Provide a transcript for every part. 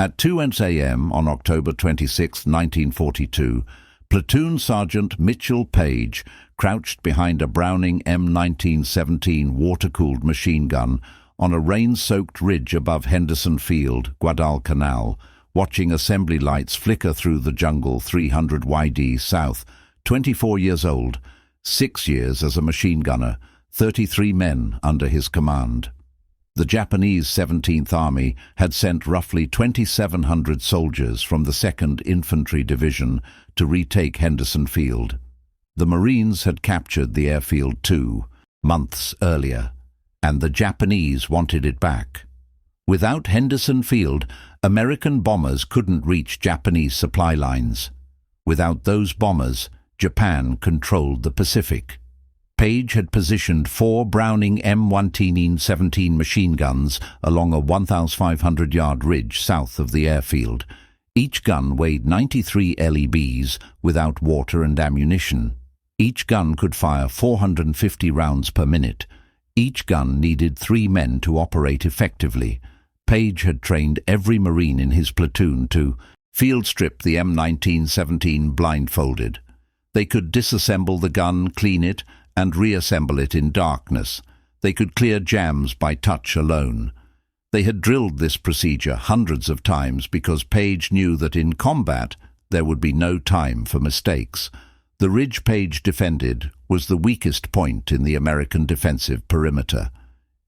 At 2 a.m. on October 26, 1942, Platoon Sergeant Mitchell Paige crouched behind a Browning M1917 water-cooled machine gun on a rain-soaked ridge above Henderson Field, Guadalcanal, watching assembly lights flicker through the jungle 300 YD south. 24 years old, 6 years as a machine gunner, 33 men under his command. The Japanese 17th Army had sent roughly 2,700 soldiers from the 2nd Infantry Division to retake Henderson Field. The Marines had captured the airfield 2 months earlier, and the Japanese wanted it back. Without Henderson Field, American bombers couldn't reach Japanese supply lines. Without those bombers, Japan controlled the Pacific. Paige had positioned 4 Browning M1917 machine guns along a 1,500-yard ridge south of the airfield. Each gun weighed 93 LEBs without water and ammunition. Each gun could fire 450 rounds per minute. Each gun needed 3 men to operate effectively. Paige had trained every Marine in his platoon to field strip the M1917 blindfolded. They could disassemble the gun, clean it, and reassemble it in darkness. They could clear jams by touch alone. They had drilled this procedure hundreds of times because Paige knew that in combat there would be no time for mistakes. The ridge Paige defended was the weakest point in the American defensive perimeter.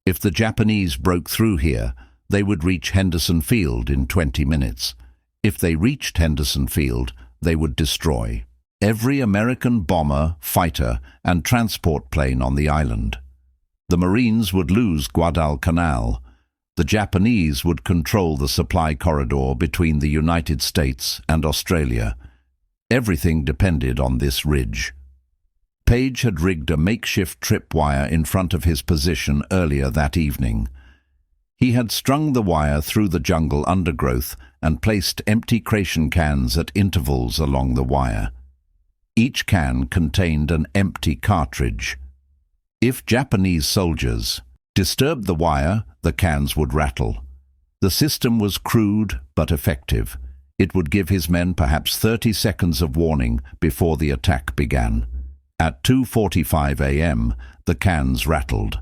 If the Japanese broke through here, they would reach Henderson Field in 20 minutes. If they reached Henderson Field, they would destroy every American bomber, fighter, and transport plane on the island. The Marines would lose Guadalcanal. The Japanese would control the supply corridor between the United States and Australia. Everything depended on this ridge. Paige had rigged a makeshift tripwire in front of his position earlier that evening. He had strung the wire through the jungle undergrowth and placed empty creation cans at intervals along the wire. Each can contained an empty cartridge. If Japanese soldiers disturbed the wire, the cans would rattle. The system was crude but effective. It would give his men perhaps 30 seconds of warning before the attack began. At 2:45 a.m., the cans rattled.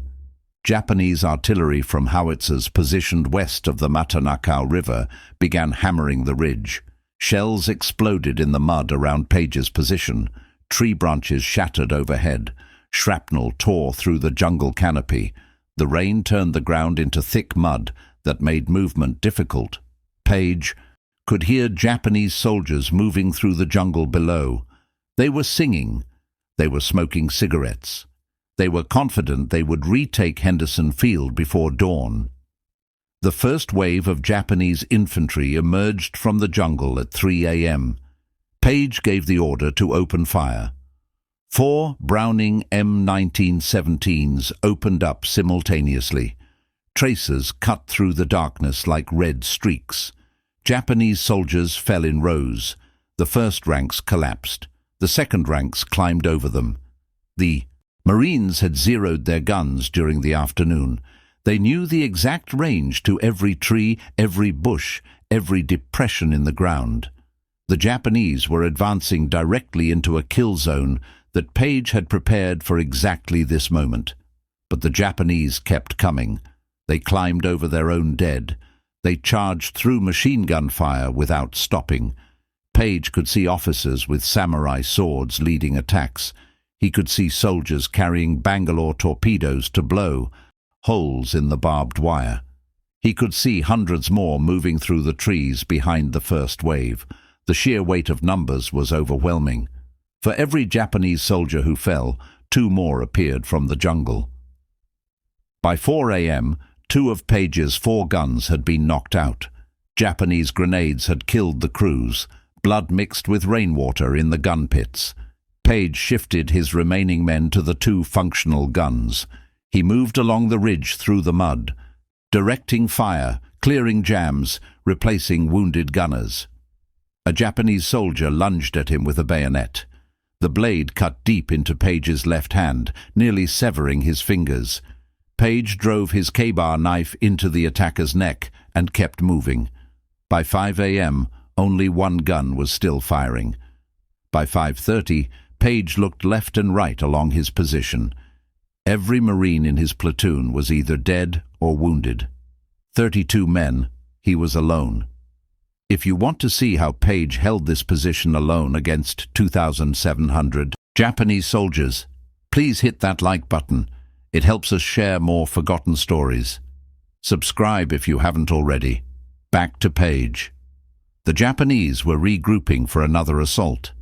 Japanese artillery from howitzers positioned west of the Guadalcanal River began hammering the ridge. Shells exploded in the mud around Paige's position. Tree branches shattered overhead. Shrapnel tore through the jungle canopy. The rain turned the ground into thick mud that made movement difficult. Paige could hear Japanese soldiers moving through the jungle below. They were singing. They were smoking cigarettes. They were confident they would retake Henderson Field before dawn. The first wave of Japanese infantry emerged from the jungle at 3 a.m. Paige gave the order to open fire. 4 Browning M1917s opened up simultaneously. Tracers cut through the darkness like red streaks. Japanese soldiers fell in rows. The first ranks collapsed. The second ranks climbed over them. The Marines had zeroed their guns during the afternoon. They knew the exact range to every tree, every bush, every depression in the ground. The Japanese were advancing directly into a kill zone that Paige had prepared for exactly this moment. But the Japanese kept coming. They climbed over their own dead. They charged through machine gun fire without stopping. Paige could see officers with samurai swords leading attacks. He could see soldiers carrying Bangalore torpedoes to blow holes in the barbed wire. He could see hundreds more moving through the trees behind the first wave. The sheer weight of numbers was overwhelming. For every Japanese soldier who fell, 2 more appeared from the jungle. By 4 a.m., 2 of Paige's 4 guns had been knocked out. Japanese grenades had killed the crews. Blood mixed with rainwater in the gun pits. Paige shifted his remaining men to the 2 functional guns. He moved along the ridge through the mud, directing fire, clearing jams, replacing wounded gunners. A Japanese soldier lunged at him with a bayonet. The blade cut deep into Paige's left hand, nearly severing his fingers. Paige drove his K-bar knife into the attacker's neck and kept moving. By 5 a.m., only one gun was still firing. By 5:30, Paige looked left and right along his position. Every Marine in his platoon was either dead or wounded. 32 men. He was alone. If you want to see how Paige held this position alone against 2,700 Japanese soldiers, please hit that like button. It helps us share more forgotten stories. Subscribe if you haven't already. Back to Paige. The Japanese were regrouping for another assault.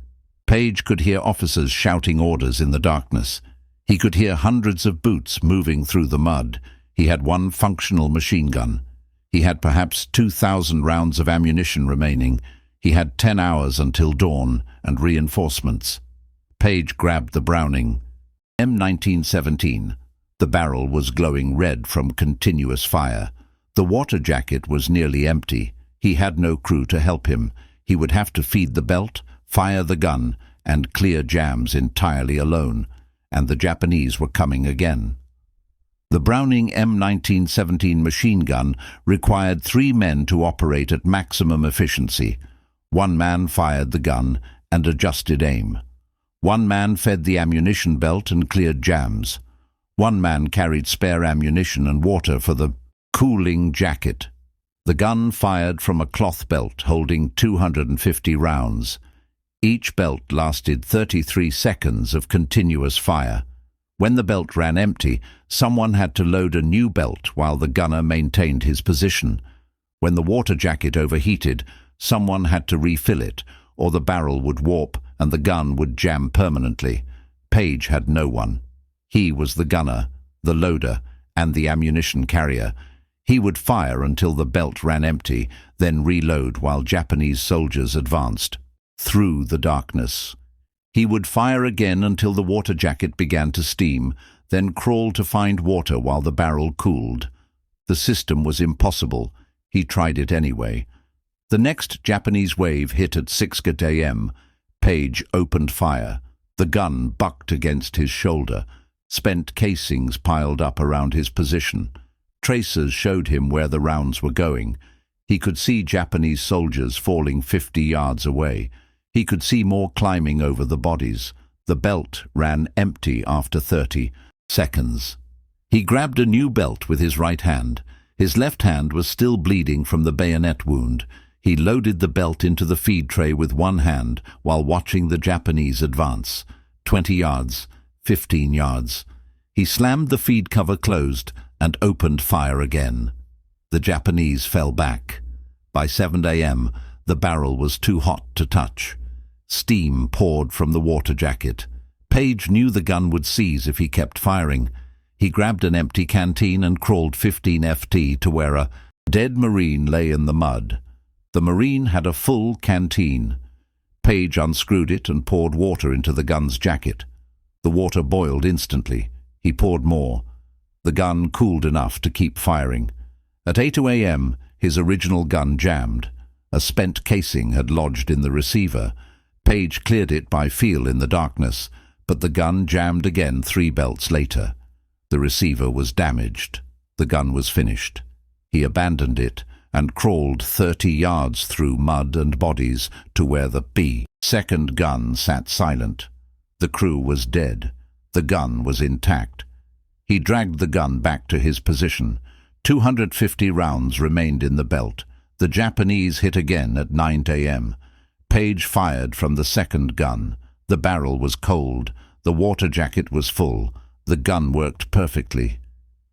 Paige could hear officers shouting orders in the darkness. He could hear hundreds of boots moving through the mud. He had one functional machine gun. He had perhaps 2,000 rounds of ammunition remaining. He had 10 hours until dawn and reinforcements. Paige grabbed the Browning M1917. The barrel was glowing red from continuous fire. The water jacket was nearly empty. He had no crew to help him. He would have to feed the belt, fire the gun, and clear jams entirely alone. And the Japanese were coming again. The Browning M1917 machine gun required 3 men to operate at maximum efficiency. 1 man fired the gun and adjusted aim. 1 man fed the ammunition belt and cleared jams. 1 man carried spare ammunition and water for the cooling jacket. The gun fired from a cloth belt holding 250 rounds. Each belt lasted 33 seconds of continuous fire. When the belt ran empty, someone had to load a new belt while the gunner maintained his position. When the water jacket overheated, someone had to refill it, or the barrel would warp and the gun would jam permanently. Paige had no one. He was the gunner, the loader, and the ammunition carrier. He would fire until the belt ran empty, then reload while Japanese soldiers advanced through the darkness. He would fire again until the water jacket began to steam, then crawl to find water while the barrel cooled. The system was impossible. He tried it anyway. The next Japanese wave hit at 6 a.m. Paige opened fire. The gun bucked against his shoulder. Spent casings piled up around his position. Tracers showed him where the rounds were going. He could see Japanese soldiers falling 50 yards away. He could see more climbing over the bodies. The belt ran empty after 30 seconds. He grabbed a new belt with his right hand. His left hand was still bleeding from the bayonet wound. He loaded the belt into the feed tray with one hand while watching the Japanese advance. 20 yards, 15 yards. He slammed the feed cover closed and opened fire again. The Japanese fell back. By 7 a.m., the barrel was too hot to touch. Steam poured from the water jacket. Paige knew the gun would seize if he kept firing. He grabbed an empty canteen and crawled 15 ft to where a dead Marine lay in the mud. The Marine had a full canteen. Paige unscrewed it and poured water into the gun's jacket. The water boiled instantly. He poured more. The gun cooled enough to keep firing. At 8 a.m., his original gun jammed. A spent casing had lodged in the receiver. Paige cleared it by feel in the darkness, but the gun jammed again 3 belts later. The receiver was damaged. The gun was finished. He abandoned it and crawled 30 yards through mud and bodies to where the second gun sat silent. The crew was dead. The gun was intact. He dragged the gun back to his position. 250 rounds remained in the belt. The Japanese hit again at 9 a.m. Paige fired from the second gun. The barrel was cold. The water jacket was full. The gun worked perfectly.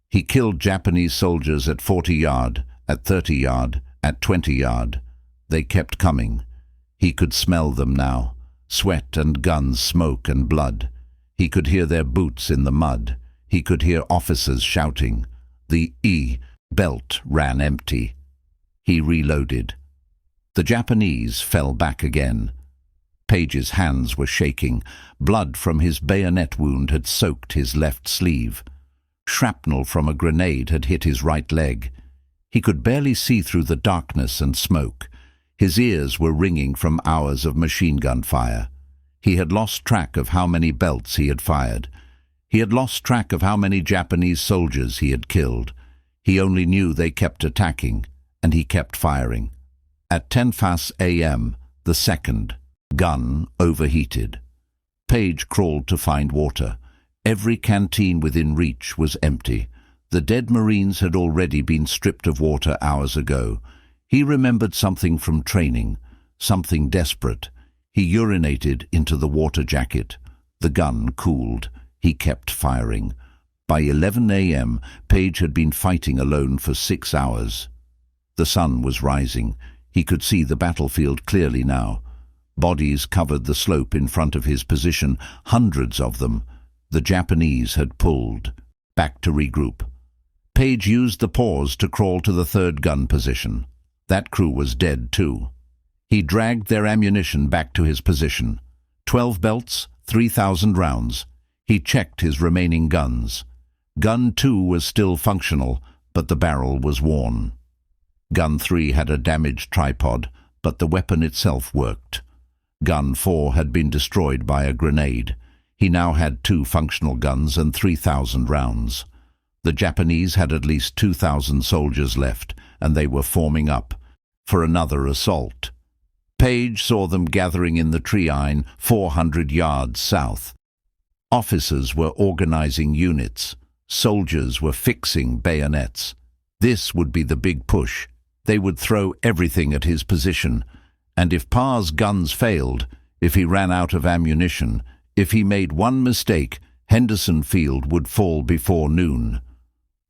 He killed Japanese soldiers at 40 yard, at 30 yard, at 20 yard. They kept coming. He could smell them now. Sweat and gun smoke and blood. He could hear their boots in the mud. He could hear officers shouting. The belt ran empty. He reloaded. The Japanese fell back again. Paige's hands were shaking. Blood from his bayonet wound had soaked his left sleeve. Shrapnel from a grenade had hit his right leg. He could barely see through the darkness and smoke. His ears were ringing from hours of machine gun fire. He had lost track of how many belts he had fired. He had lost track of how many Japanese soldiers he had killed. He only knew they kept attacking, and he kept firing. At 10:15 a.m., the second gun overheated. Paige crawled to find water. Every canteen within reach was empty. The dead Marines had already been stripped of water hours ago. He remembered something from training, something desperate. He urinated into the water jacket. The gun cooled. He kept firing. By 11 a.m., Paige had been fighting alone for 6 hours. The sun was rising. He could see the battlefield clearly now. Bodies covered the slope in front of his position, hundreds of them. The Japanese had pulled. Back to regroup. Paige used the pause to crawl to the third gun position. That crew was dead too. He dragged their ammunition back to his position. 12 belts, 3,000 rounds. He checked his remaining guns. Gun 2 was still functional, but the barrel was worn. Gun 3 had a damaged tripod, but the weapon itself worked. Gun 4 had been destroyed by a grenade. He now had 2 functional guns and 3,000 rounds. The Japanese had at least 2,000 soldiers left, and they were forming up for another assault. Paige saw them gathering in the treine 400 yards south. Officers were organizing units. Soldiers were fixing bayonets. This would be the big push. They would throw everything at his position. And if Parr's guns failed, if he ran out of ammunition, if he made one mistake, Henderson Field would fall before noon.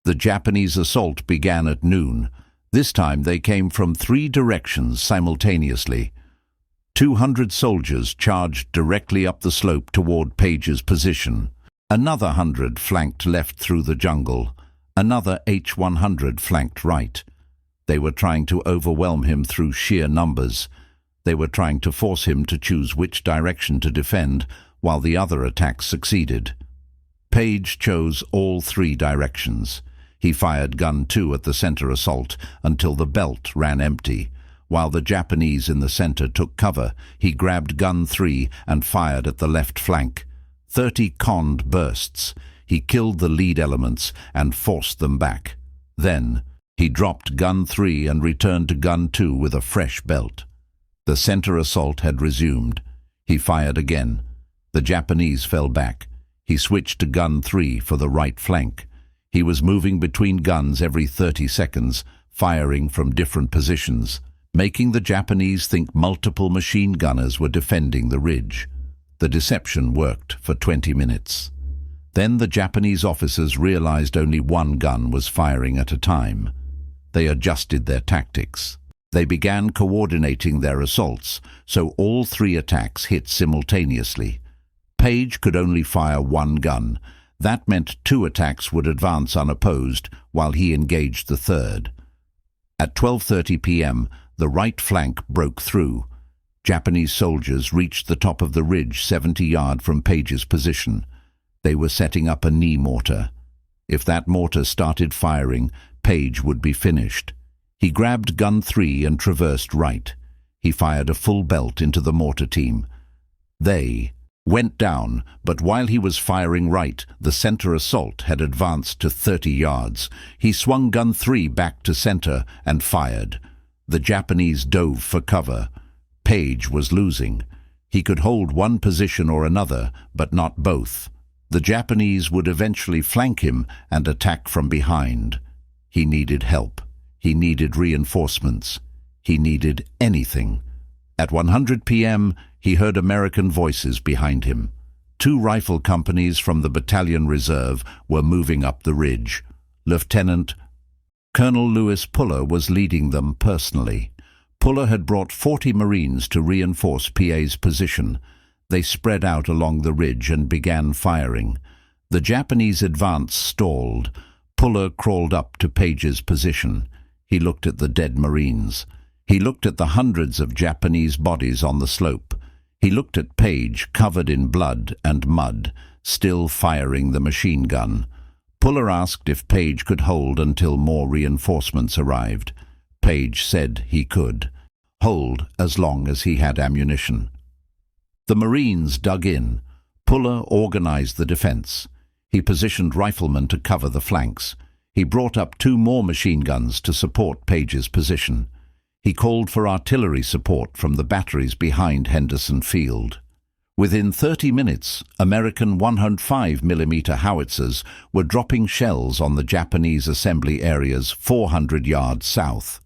The Japanese assault began at noon. This time they came from 3 directions simultaneously. 200 soldiers charged directly up the slope toward Paige's position. Another 100 flanked left through the jungle. Another H-100 flanked right. They were trying to overwhelm him through sheer numbers. They were trying to force him to choose which direction to defend, while the other attacks succeeded. Paige chose all 3 directions. He fired gun 2 at the center assault until the belt ran empty. While the Japanese in the center took cover, he grabbed gun 3 and fired at the left flank. 30 conned bursts. He killed the lead elements and forced them back. Then, he dropped gun 3 and returned to gun 2 with a fresh belt. The center assault had resumed. He fired again. The Japanese fell back. He switched to gun 3 for the right flank. He was moving between guns every 30 seconds, firing from different positions, making the Japanese think multiple machine gunners were defending the ridge. The deception worked for 20 minutes. Then the Japanese officers realized only one gun was firing at a time. They adjusted their tactics. They began coordinating their assaults, so all 3 attacks hit simultaneously. Paige could only fire one gun. That meant 2 attacks would advance unopposed while he engaged the third. At 12:30 p.m., the right flank broke through. Japanese soldiers reached the top of the ridge 70 yards from Paige's position. They were setting up a knee mortar. If that mortar started firing, Paige would be finished. He grabbed gun 3 and traversed right. He fired a full belt into the mortar team. They went down, but while he was firing right, the center assault had advanced to 30 yards. He swung gun 3 back to center and fired. The Japanese dove for cover. Paige was losing. He could hold one position or another, but not both. The Japanese would eventually flank him and attack from behind. He needed help. He needed reinforcements. He needed anything. At 100 p.m., he heard American voices behind him. 2 rifle companies from the Battalion Reserve were moving up the ridge. Lieutenant Colonel Lewis Puller was leading them personally. Puller had brought 40 Marines to reinforce PA's position. They spread out along the ridge and began firing. The Japanese advance stalled. Puller crawled up to Paige's position. He looked at the dead Marines. He looked at the hundreds of Japanese bodies on the slope. He looked at Paige, covered in blood and mud, still firing the machine gun. Puller asked if Paige could hold until more reinforcements arrived. Paige said he could. Hold as long as he had ammunition. The Marines dug in. Puller organized the defense. He positioned riflemen to cover the flanks. He brought up 2 more machine guns to support Paige's position. He called for artillery support from the batteries behind Henderson Field. Within 30 minutes, American 105mm howitzers were dropping shells on the Japanese assembly areas 400 yards south.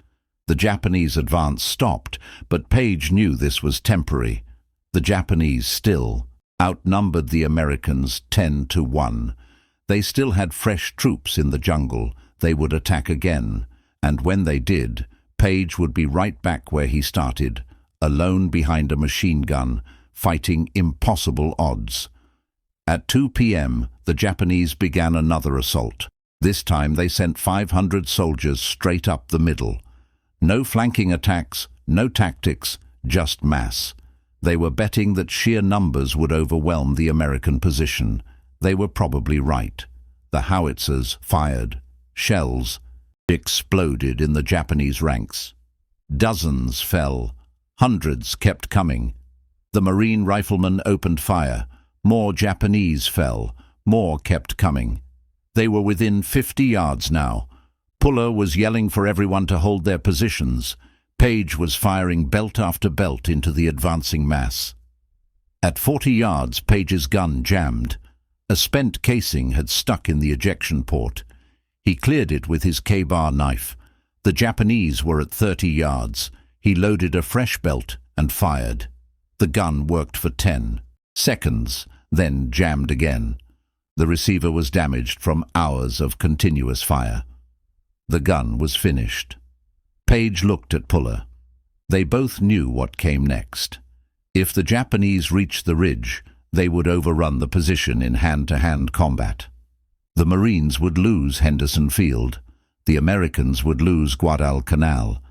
The Japanese advance stopped, but Paige knew this was temporary. The Japanese still outnumbered the Americans 10-1. They still had fresh troops in the jungle. They would attack again, and when they did, Paige would be right back where he started, alone behind a machine gun, fighting impossible odds. At 2 p.m., the Japanese began another assault. This time they sent 500 soldiers straight up the middle. No flanking attacks, no tactics, just mass. They were betting that sheer numbers would overwhelm the American position. They were probably right. The howitzers fired. Shells exploded in the Japanese ranks. Dozens fell. Hundreds kept coming. The Marine riflemen opened fire. More Japanese fell. More kept coming. They were within 50 yards now. Puller was yelling for everyone to hold their positions. Paige was firing belt after belt into the advancing mass. At 40 yards, Paige's gun jammed. A spent casing had stuck in the ejection port. He cleared it with his K-bar knife. The Japanese were at 30 yards. He loaded a fresh belt and fired. The gun worked for 10 seconds, then jammed again. The receiver was damaged from hours of continuous fire. The gun was finished. Paige looked at Puller. They both knew what came next. If the Japanese reached the ridge, they would overrun the position in hand-to-hand combat. The Marines would lose Henderson Field. The Americans would lose Guadalcanal.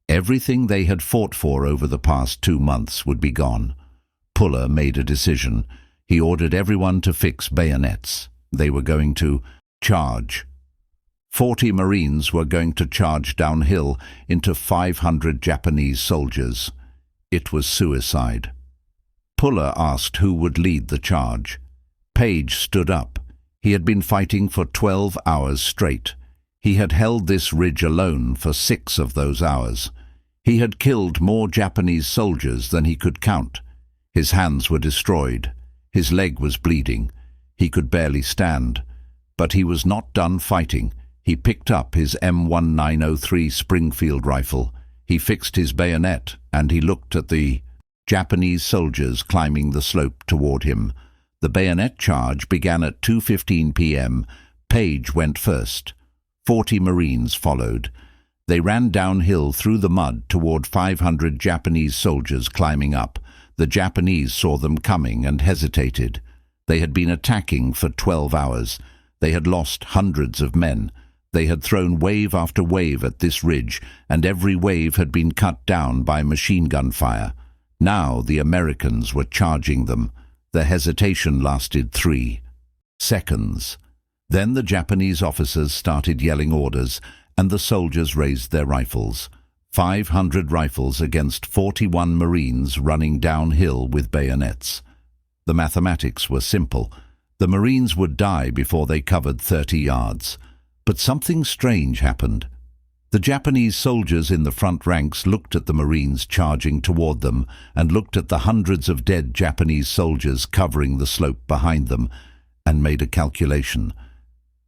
Everything they had fought for over the past 2 months would be gone. Puller made a decision. He ordered everyone to fix bayonets. They were going to charge. 40 Marines were going to charge downhill into 500 Japanese soldiers. It was suicide. Puller asked who would lead the charge. Paige stood up. He had been fighting for 12 hours straight. He had held this ridge alone for 6 of those hours. He had killed more Japanese soldiers than he could count. His hands were destroyed. His leg was bleeding. He could barely stand. But he was not done fighting. He picked up his M1917 Springfield rifle. He fixed his bayonet, and he looked at the Japanese soldiers climbing the slope toward him. The bayonet charge began at 2:15 p.m. Paige went first. 40 Marines followed. They ran downhill through the mud toward 500 Japanese soldiers climbing up. The Japanese saw them coming and hesitated. They had been attacking for 12 hours. They had lost hundreds of men. They had thrown wave after wave at this ridge, and every wave had been cut down by machine gun fire. Now the Americans were charging them. The hesitation lasted 3 seconds. Then the Japanese officers started yelling orders, and the soldiers raised their rifles. 500 rifles against 41 Marines running downhill with bayonets. The mathematics were simple. The Marines would die before they covered 30 yards. But something strange happened. The Japanese soldiers in the front ranks looked at the Marines charging toward them and looked at the hundreds of dead Japanese soldiers covering the slope behind them and made a calculation.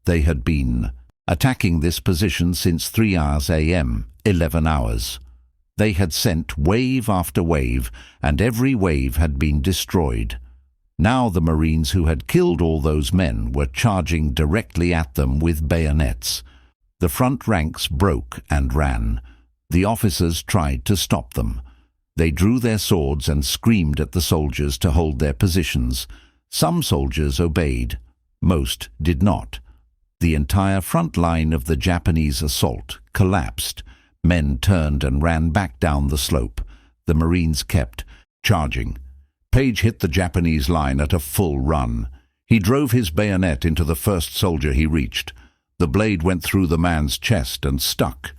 They had been attacking this position since 3 hours a.m., 11 hours. They had sent wave after wave, and every wave had been destroyed. Now the Marines who had killed all those men were charging directly at them with bayonets. The front ranks broke and ran. The officers tried to stop them. They drew their swords and screamed at the soldiers to hold their positions. Some soldiers obeyed. Most did not. The entire front line of the Japanese assault collapsed. Men turned and ran back down the slope. The Marines kept charging. Paige hit the Japanese line at a full run. He drove his bayonet into the first soldier he reached. The blade went through the man's chest and stuck.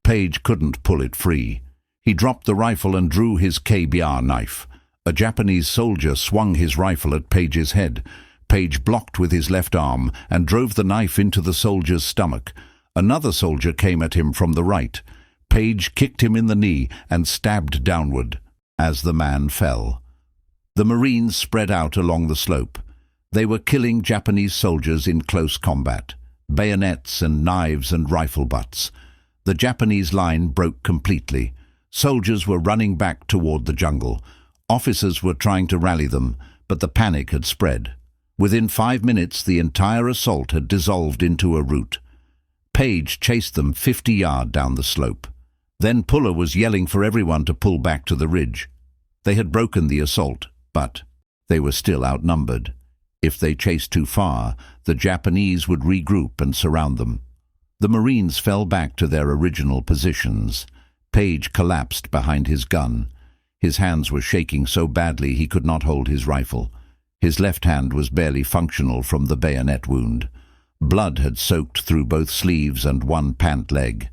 Paige couldn't pull it free. He dropped the rifle and drew his K-bar knife. A Japanese soldier swung his rifle at Paige's head. Paige blocked with his left arm and drove the knife into the soldier's stomach. Another soldier came at him from the right. Paige kicked him in the knee and stabbed downward as the man fell. The Marines spread out along the slope. They were killing Japanese soldiers in close combat, bayonets and knives and rifle butts. The Japanese line broke completely. Soldiers were running back toward the jungle. Officers were trying to rally them, but the panic had spread. Within 5 minutes, the entire assault had dissolved into a rout. Paige chased them 50 yards down the slope. Then Puller was yelling for everyone to pull back to the ridge. They had broken the assault, but they were still outnumbered. If they chased too far, the Japanese would regroup and surround them. The Marines fell back to their original positions. Paige collapsed behind his gun. His hands were shaking so badly he could not hold his rifle. His left hand was barely functional from the bayonet wound. Blood had soaked through both sleeves and one pant leg.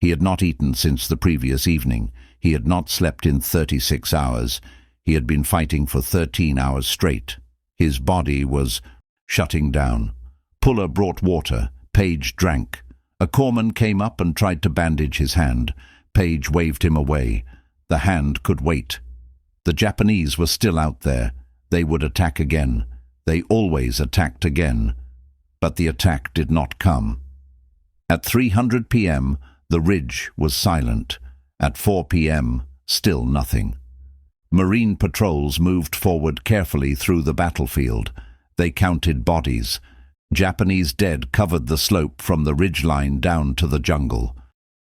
He had not eaten since the previous evening. He had not slept in 36 hours. He had been fighting for 13 hours straight. His body was shutting down. Puller brought water. Paige drank. A corpsman came up and tried to bandage his hand. Paige waved him away. The hand could wait. The Japanese were still out there. They would attack again. They always attacked again. But the attack did not come. At 3:00 p.m., the ridge was silent. At 4 p.m., still nothing. Marine patrols moved forward carefully through the battlefield. They counted bodies. Japanese dead covered the slope from the ridgeline down to the jungle.